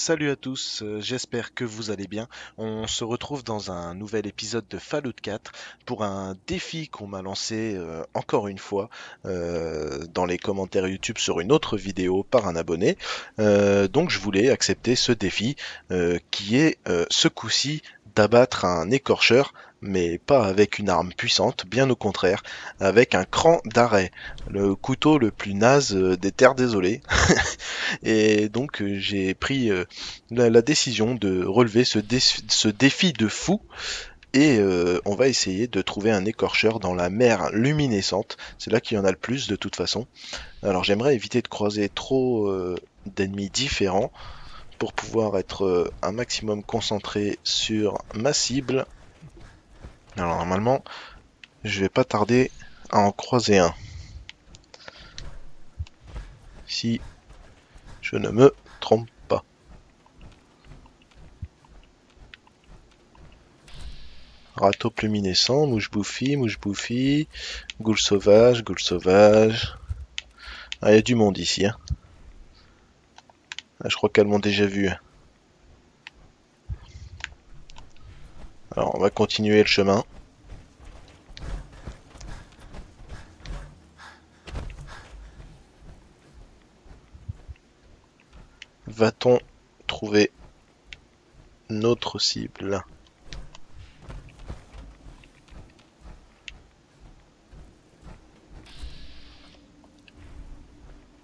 Salut à tous, j'espère que vous allez bien. On se retrouve dans un nouvel épisode de Fallout 4 pour un défi qu'on m'a lancé encore une fois dans les commentaires YouTube sur une autre vidéo par un abonné. Donc je voulais accepter ce défi qui est ce coup-ci d'abattre un écorcheur, mais pas avec une arme puissante, bien au contraire, avec un cran d'arrêt, le couteau le plus naze des terres désolées. Et donc j'ai pris la décision de relever ce défi de fou et on va essayer de trouver un écorcheur dans la mer luminescente. C'est là qu'il y en a le plus de toute façon. Alors j'aimerais éviter de croiser trop d'ennemis différents pour pouvoir être un maximum concentré sur ma cible. Alors normalement, je vais pas tarder à en croiser un. Si je ne me trompe pas. Rataupe luminescent, mouche bouffie, goule sauvage, goule sauvage. Ah, il y a du monde ici, hein. Ah, je crois qu'elles m'ont déjà vu. Alors, on va continuer le chemin. Va-t-on trouver notre cible?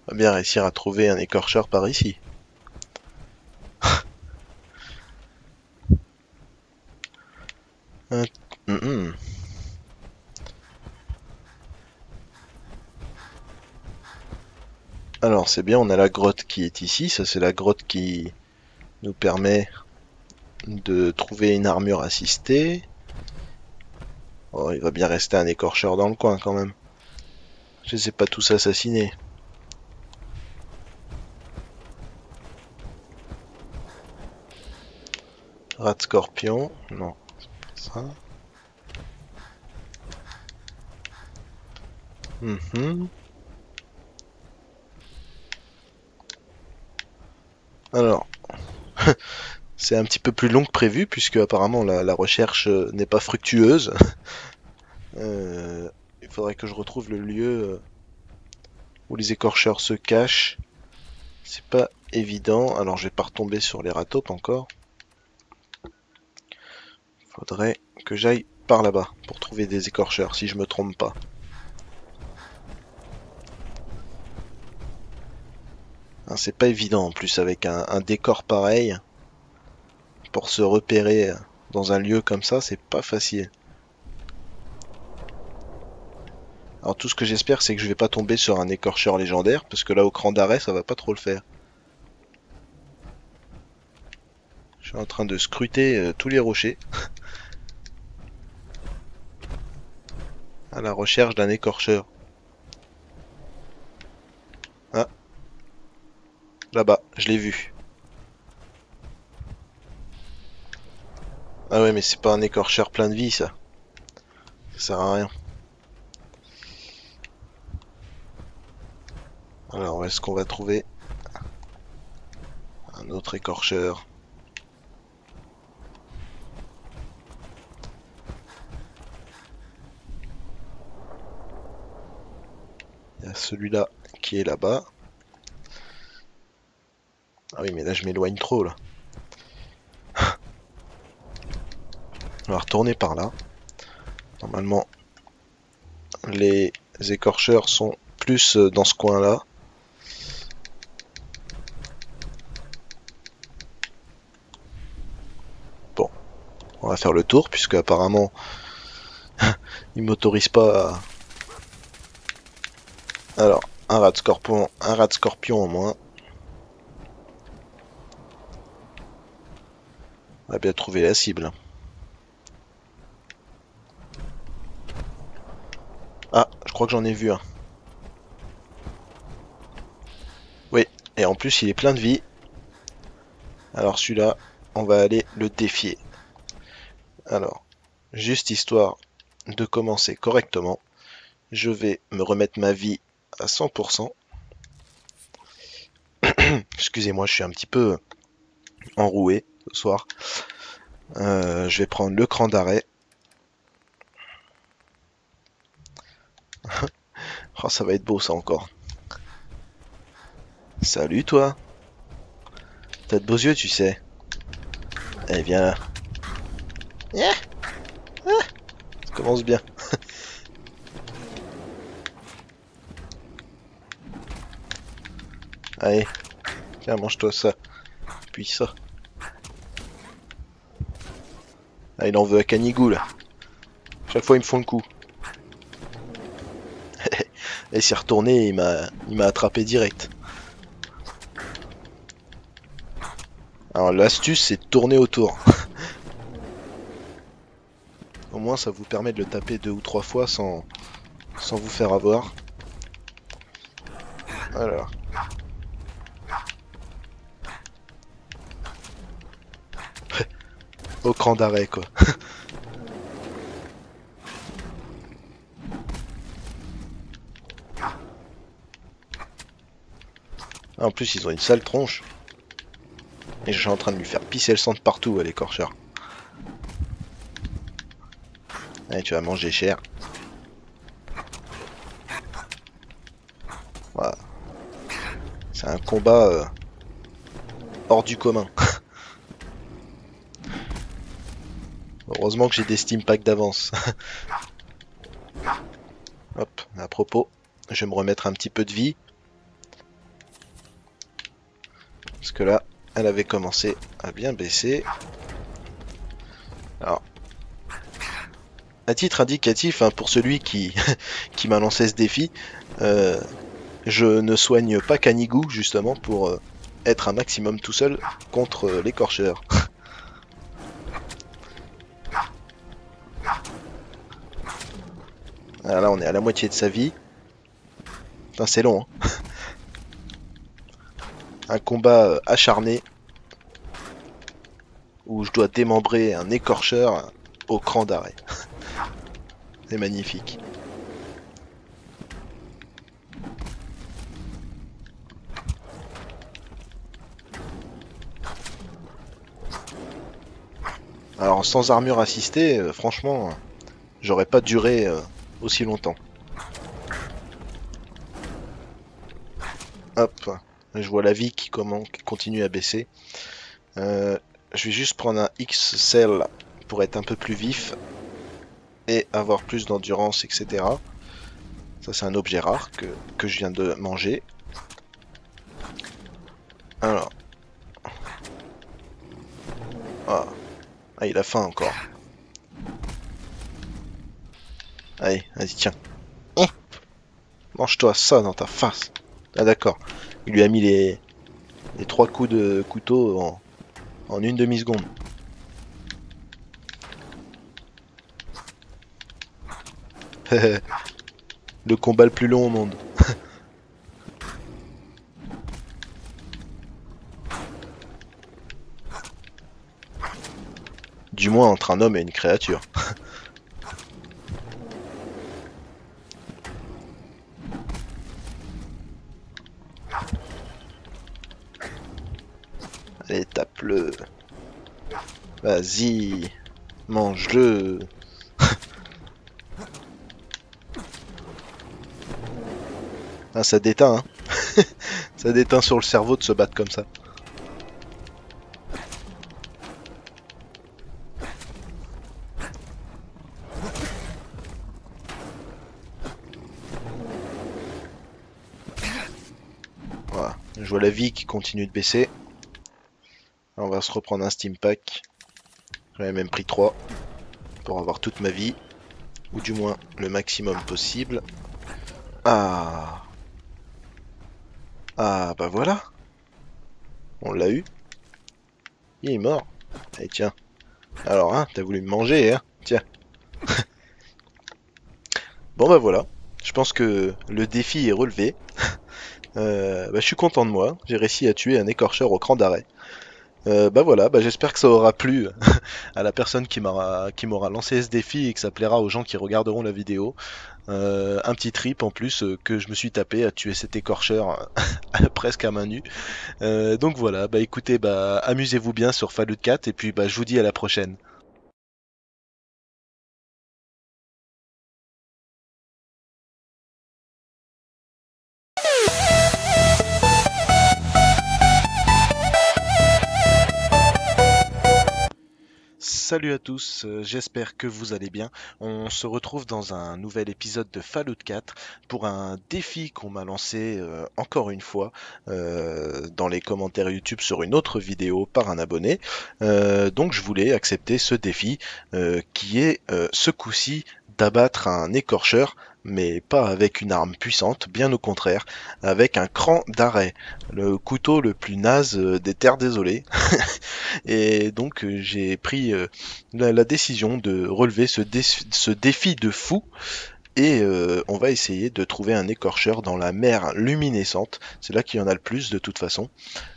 On va bien réussir à trouver un écorcheur par ici. Hum, hum. Alors, c'est bien, on a la grotte qui est ici. Ça, c'est la grotte qui nous permet de trouver une armure assistée. Oh, il va bien rester un écorcheur dans le coin quand même. Je les ai pas tous assassinés. Rat scorpion, non, ça. Mhm. Alors, c'est un petit peu plus long que prévu puisque apparemment la recherche n'est pas fructueuse. Il faudrait que je retrouve le lieu où les écorcheurs se cachent. C'est pas évident. Alors je vais pas retomber sur les ratopes encore. Faudrait que j'aille par là-bas pour trouver des écorcheurs si je me trompe pas. Hein, c'est pas évident en plus avec un décor pareil. Pour se repérer dans un lieu comme ça, c'est pas facile. Alors tout ce que j'espère, c'est que je vais pas tomber sur un écorcheur légendaire, parce que là au cran d'arrêt, ça va pas trop le faire. Je suis en train de scruter tous les rochers à la recherche d'un écorcheur. Ah, là-bas, je l'ai vu. Ah ouais, mais c'est pas un écorcheur plein de vie, ça. Ça sert à rien. Alors, est-ce qu'on va trouver un autre écorcheur? Il y a celui-là qui est là-bas. Ah oui, mais là, je m'éloigne trop, là. On va retourner par là. Normalement, les écorcheurs sont plus dans ce coin-là. Bon, on va faire le tour, puisque apparemment, ils m'autorisent pas à... Alors, un rat de scorpion en moins. On va bien trouver la cible. Ah, je crois que j'en ai vu un. Oui, et en plus il est plein de vie. Alors celui-là, on va aller le défier. Alors, juste histoire de commencer correctement, je vais me remettre ma vie à 100%. Excusez-moi, je suis un petit peu enroué ce soir. Je vais prendre le cran d'arrêt. Oh, ça va être beau ça encore. Salut toi. T'as de beaux yeux, tu sais. Eh viens là. Yeah, ça commence bien. Allez, tiens, mange-toi ça. Puis ça. Ah, il en veut à Canigou là. Chaque fois, ils me font le coup. Et il s'est retourné et il m'a attrapé direct. Alors l'astuce, c'est de tourner autour. Au moins, ça vous permet de le taper 2 ou 3 fois sans vous faire avoir. Voilà. Au cran d'arrêt, quoi. En plus, ils ont une sale tronche. Et je suis en train de lui faire pisser le sang de partout à l'écorcheur. Allez, tu vas manger cher. Voilà. C'est un combat hors du commun. Heureusement que j'ai des Steam Packs d'avance. Hop, à propos, je vais me remettre un petit peu de vie. Parce que là, elle avait commencé à bien baisser. Alors, à titre indicatif, hein, pour celui qui, qui m'a lancé ce défi, je ne soigne pas Canigou justement pour être un maximum tout seul contre l'écorcheur. Ah, là, on est à la moitié de sa vie. Enfin, c'est long, hein. Un combat acharné où je dois démembrer un écorcheur au cran d'arrêt. C'est magnifique. Alors sans armure assistée, franchement, j'aurais pas duré aussi longtemps. Hop, je vois la vie qui continue à baisser. Je vais juste prendre un XL pour être un peu plus vif et avoir plus d'endurance, etc. Ça c'est un objet rare que je viens de manger. Alors. Ah, ah il a faim encore. Allez, vas-y, tiens. Mange-toi ça dans ta face. Ah d'accord. Il lui a mis les 3 coups de couteau en une demi-seconde. Le combat le plus long au monde. Du moins entre un homme et une créature. Allez, tape-le. Vas-y. Mange-le. Ah, ça déteint, hein. Ça déteint sur le cerveau de se battre comme ça. Voilà. Je vois la vie qui continue de baisser. On va se reprendre un Steam Pack. J'en ai même pris 3 pour avoir toute ma vie. Ou du moins le maximum possible. Ah. Ah bah voilà. On l'a eu. Il est mort. Allez tiens. Alors hein, t'as voulu me manger hein. Tiens. Bon bah voilà. Je pense que le défi est relevé. Bah, je suis content de moi. J'ai réussi à tuer un écorcheur au cran d'arrêt. Bah voilà, bah j'espère que ça aura plu à la personne qui m'aura lancé ce défi et que ça plaira aux gens qui regarderont la vidéo. Un petit trip en plus que je me suis tapé à tuer cet écorcheur presque à main nue. Donc voilà, bah écoutez, bah amusez-vous bien sur Fallout 4 et puis bah je vous dis à la prochaine. Salut à tous, j'espère que vous allez bien. On se retrouve dans un nouvel épisode de Fallout 4 pour un défi qu'on m'a lancé encore une fois dans les commentaires YouTube sur une autre vidéo par un abonné. Donc je voulais accepter ce défi qui est ce coup-ci d'abattre un écorcheur, mais pas avec une arme puissante, bien au contraire, avec un cran d'arrêt, le couteau le plus naze des terres désolées. Et donc j'ai pris la décision de relever ce défi de fou et on va essayer de trouver un écorcheur dans la mer luminescente. C'est là qu'il y en a le plus de toute façon.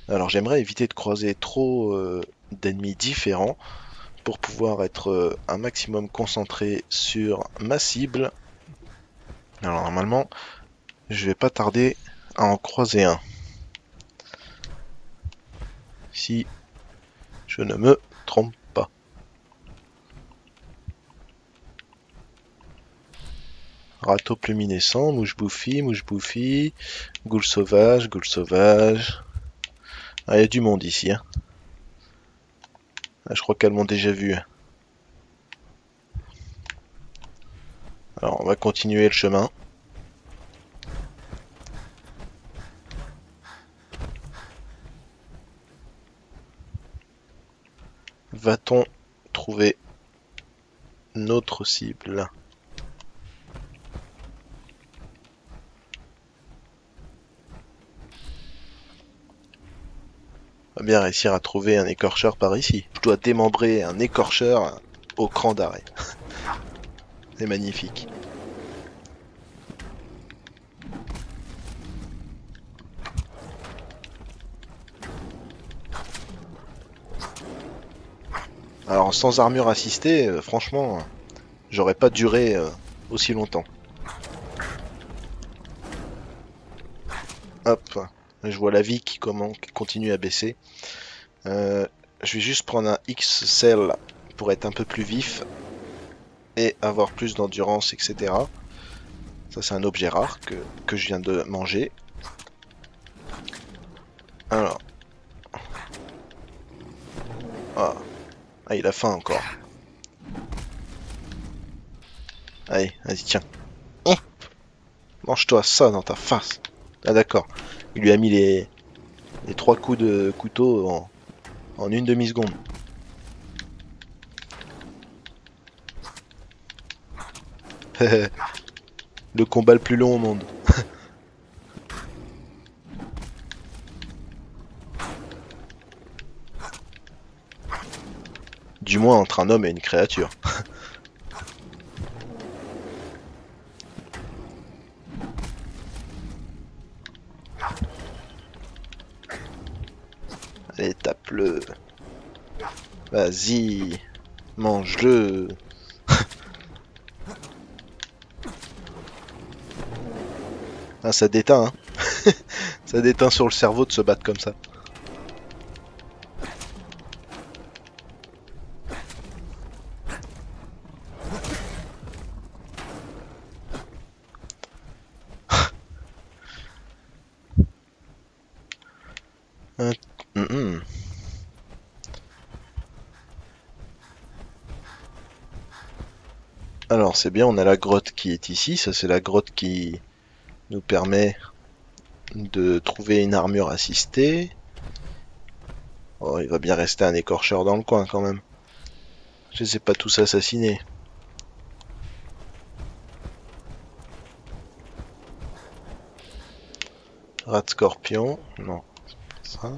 Alors j'aimerais éviter de croiser trop d'ennemis différents pour pouvoir être un maximum concentré sur ma cible. Alors normalement, je vais pas tarder à en croiser un. Si je ne me trompe pas. Râteau luminescent, mouche bouffi, goule sauvage, goule sauvage. Ah, il y a du monde ici, hein. Ah, je crois qu'elles m'ont déjà vu. Alors, on va continuer le chemin. Va-t-on trouver notre cible? On va bien réussir à trouver un écorcheur par ici. Je dois démembrer un écorcheur au cran d'arrêt. C'est magnifique. Alors, sans armure assistée, franchement, j'aurais pas duré aussi longtemps. Hop, je vois la vie qui continue à baisser. Je vais juste prendre un X-Cell pour être un peu plus vif et avoir plus d'endurance, etc. Ça, c'est un objet rare que je viens de manger. Alors. Ah, ah il a faim encore. Allez, vas-y, tiens. Oh, mange-toi ça dans ta face. Ah, d'accord. Il lui a mis les trois coups de couteau en une demi-seconde. Le combat le plus long au monde. Du moins entre un homme et une créature. Allez, tape-le. Vas-y. Mange-le. Ah, ça déteint, hein. Ça déteint sur le cerveau de se battre comme ça. Hum, hum. Alors, c'est bien, on a la grotte qui est ici. Ça, c'est la grotte qui nous permet de trouver une armure assistée. Oh, il va bien rester un écorcheur dans le coin quand même. Je les ai pas tous assassinés. Rat scorpion, non, c'est pas ça.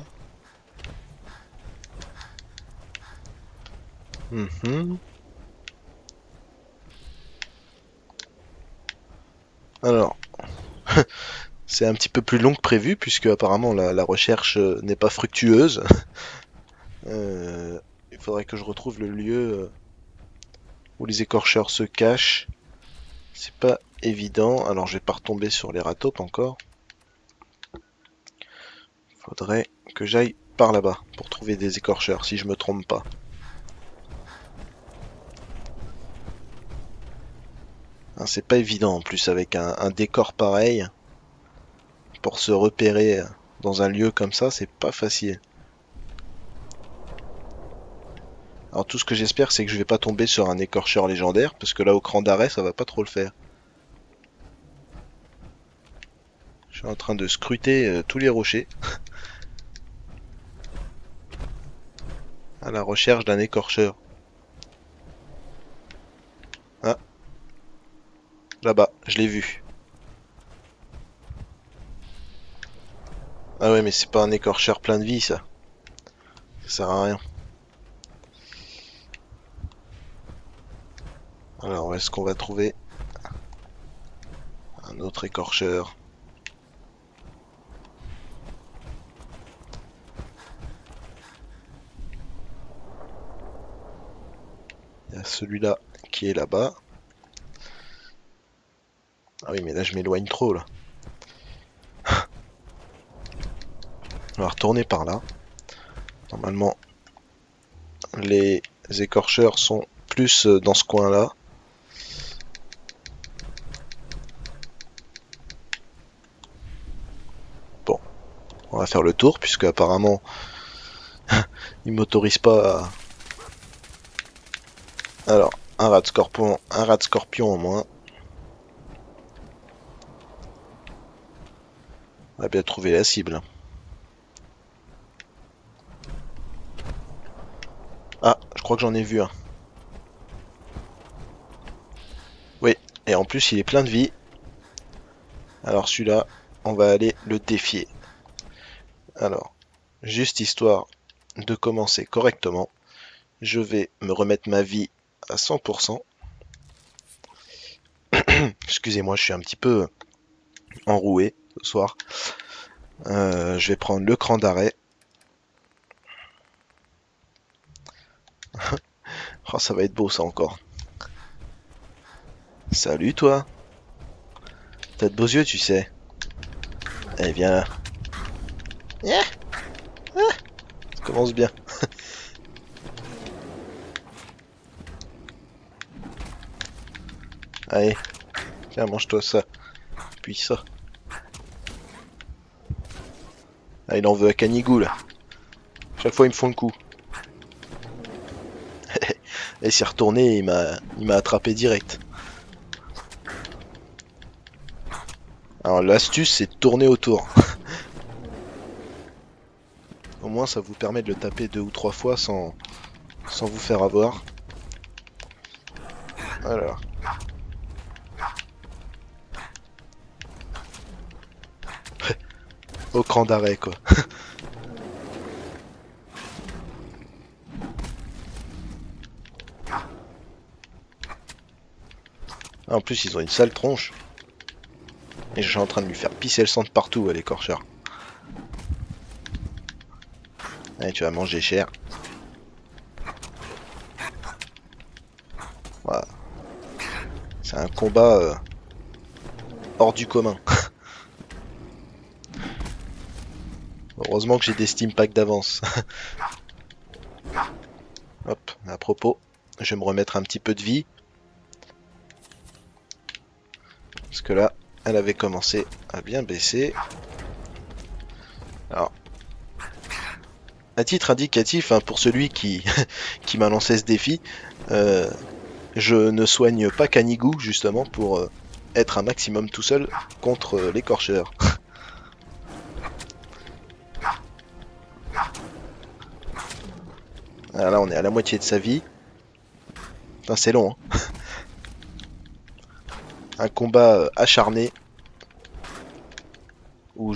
Mhm. Alors, c'est un petit peu plus long que prévu puisque apparemment la recherche n'est pas fructueuse. Il faudrait que je retrouve le lieu où les écorcheurs se cachent. C'est pas évident. Alors je vais pas retomber sur les ratopes encore. Faudrait que j'aille par là-bas pour trouver des écorcheurs, si je me trompe pas. Hein, c'est pas évident en plus avec un décor pareil. Pour se repérer dans un lieu comme ça, c'est pas facile. Alors tout ce que j'espère, c'est que je vais pas tomber sur un écorcheur légendaire, parce que là au cran d'arrêt, ça va pas trop le faire. Je suis en train de scruter tous les rochers à la recherche d'un écorcheur. Ah, là-bas, je l'ai vu. Ah ouais, mais c'est pas un écorcheur plein de vie, ça. Ça sert à rien. Alors, où est-ce qu'on va trouver un autre écorcheur? Il y a celui-là qui est là-bas. Ah oui, mais là, je m'éloigne trop, là. On va retourner par là. Normalement, les écorcheurs sont plus dans ce coin-là. Bon, on va faire le tour, puisque apparemment, il m'autorise pas à... Alors, un rat de scorpion en moins. On va bien trouver la cible. Ah, je crois que j'en ai vu un. Oui, et en plus il est plein de vie. Alors celui-là, on va aller le défier. Alors, juste histoire de commencer correctement, je vais me remettre ma vie à 100%. Excusez-moi, je suis un petit peu enroué ce soir. Je vais prendre le cran d'arrêt. Oh, ça va être beau ça encore. Salut toi. T'as de beaux yeux, tu sais. Eh viens là. Yeah. Ah, ça commence bien. Allez, tiens, mange-toi ça. Puis ça. Ah, il en veut à Canigou là. Chaque fois, ils me font le coup. Et s'est retourné, il m'a attrapé direct. Alors l'astuce, c'est de tourner autour. Au moins, ça vous permet de le taper 2 ou 3 fois sans vous faire avoir. Alors. Au cran d'arrêt, quoi. En plus, ils ont une sale tronche. Et je suis en train de lui faire pisser le sang de partout à l'écorcheur. Allez, tu vas manger cher. Voilà. C'est un combat hors du commun. Heureusement que j'ai des Steam Packs d'avance. Hop, à propos, je vais me remettre un petit peu de vie. Parce que là, elle avait commencé à bien baisser. Alors, à titre indicatif, hein, pour celui qui, qui m'a lancé ce défi, je ne soigne pas Canigou, justement, pour être un maximum tout seul contre l'écorcheur. Alors là, on est à la moitié de sa vie. Putain, c'est long, hein. Un combat acharné.